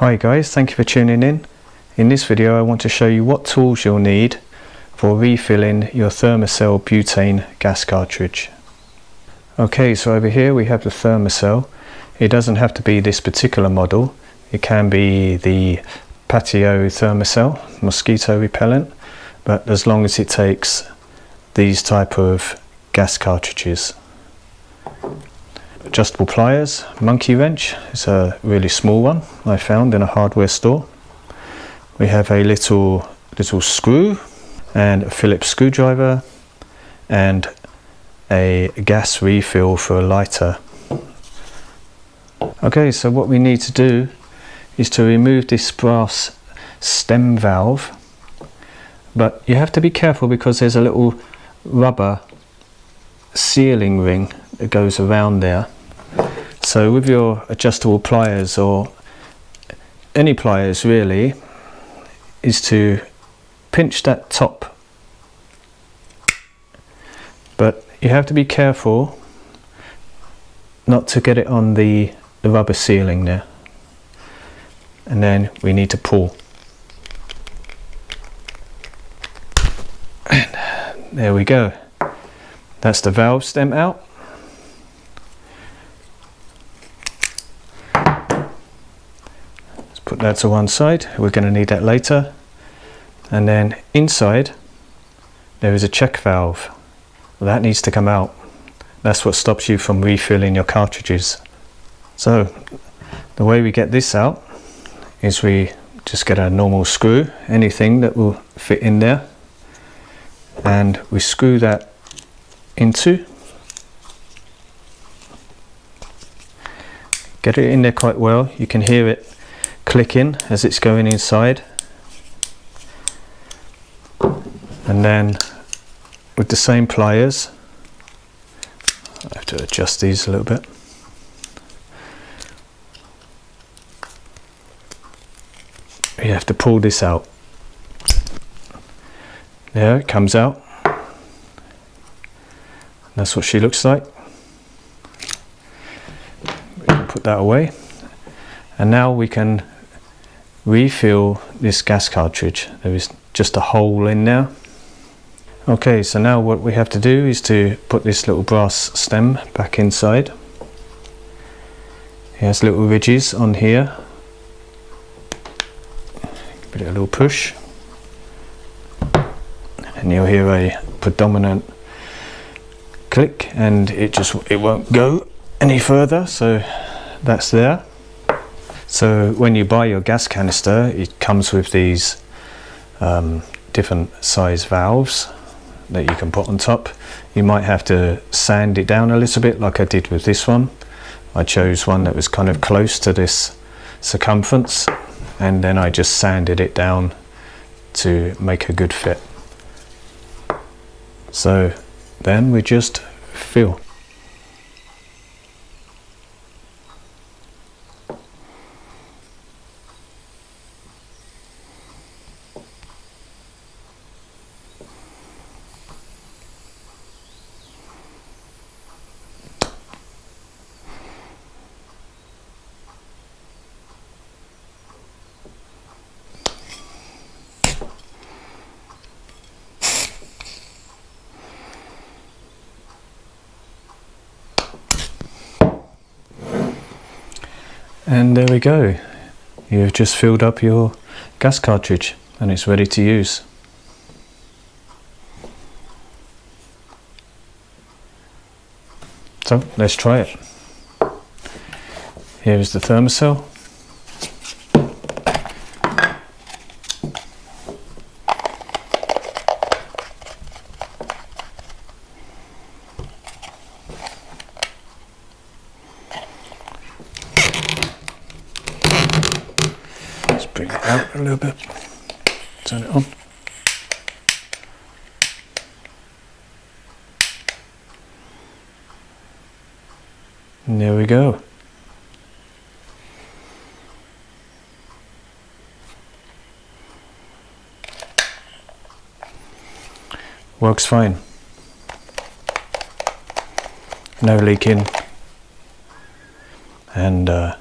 Hi guys, thank you for tuning in. In this video I want to show you what tools you'll need for refilling your THERMACELL butane gas cartridge. Okay, so over here we have the THERMACELL. It doesn't have to be this particular model. It can be the patio THERMACELL, mosquito repellent, but as long as it takes these type of gas cartridges. Adjustable pliers, monkey wrench, it's a really small one I found in a hardware store. We have a little screw and a Phillips screwdriver and a gas refill for a lighter. Okay, so what we need to do is to remove this brass stem valve, but you have to be careful because there's a little rubber sealing ring that goes around there. So with your adjustable pliers, or any pliers really, is to pinch that top, but you have to be careful not to get it on the rubber sealing there, and then we need to pull. And there we go, that's the valve stem out. Put that to one side, we're going to need that later. And then inside there is a check valve that needs to come out. That's what stops you from refilling your cartridges. So the way we get this out is we just get a normal screw, anything that will fit in there, and we screw that into, get it in there quite well. You can hear it clicking as it's going inside, and then with the same pliers, I have to adjust these a little bit, you have to pull this out. There it comes out. That's what she looks like. We can put that away, and now we can refill this gas cartridge. There is just a hole in there. Okay, so now what we have to do is to put this little brass stem back inside. It has little ridges on here. Give it a little push, and you'll hear a predominant click, and it won't go any further, so that's there. So when you buy your gas canister, it comes with these different size valves that you can put on top. You might have to sand it down a little bit, like I did with this one. I chose one that was kind of close to this circumference, and then I just sanded it down to make a good fit. So then we just fill. And there we go, you've just filled up your gas cartridge and it's ready to use. So let's try it. Here is the THERMACELL. Bring it out a little bit, turn it on. And there we go. Works fine. No leaking. And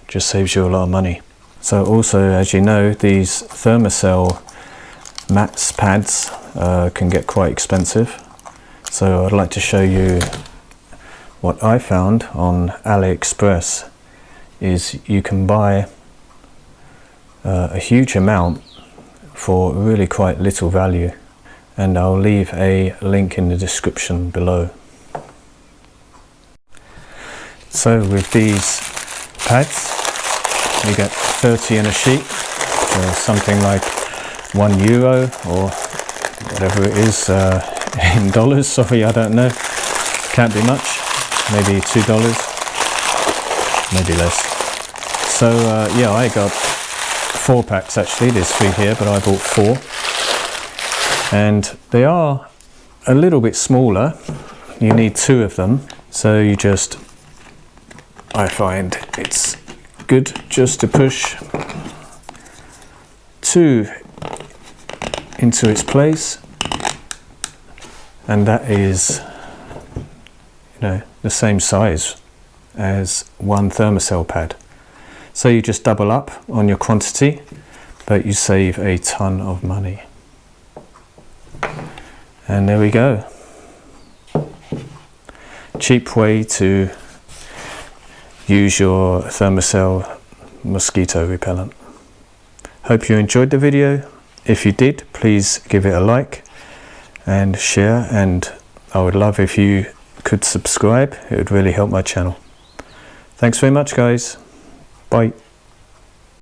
just saves you a lot of money. So also, as you know, these THERMACELL mats pads can get quite expensive. So I'd like to show you what I found on AliExpress. Is you can buy a huge amount for really quite little value, and I'll leave a link in the description below. So with these pads you get 30 in a sheet, so something like €1 or whatever it is in dollars. Sorry, I don't know, can't be much, maybe $2, maybe less. So yeah, I got 4 packs actually. There's 3 here, but I bought 4, and they are a little bit smaller. You need 2 of them, so you just, I find it's good just to push 2 into its place, and that is, you know, the same size as 1 THERMACELL pad. So you just double up on your quantity, but you save a ton of money. And there we go. Cheap way to use your THERMACELL mosquito repellent. Hope you enjoyed the video. If you did, please give it a like and share, and I would love if you could subscribe. It would really help my channel. Thanks very much, guys. Bye.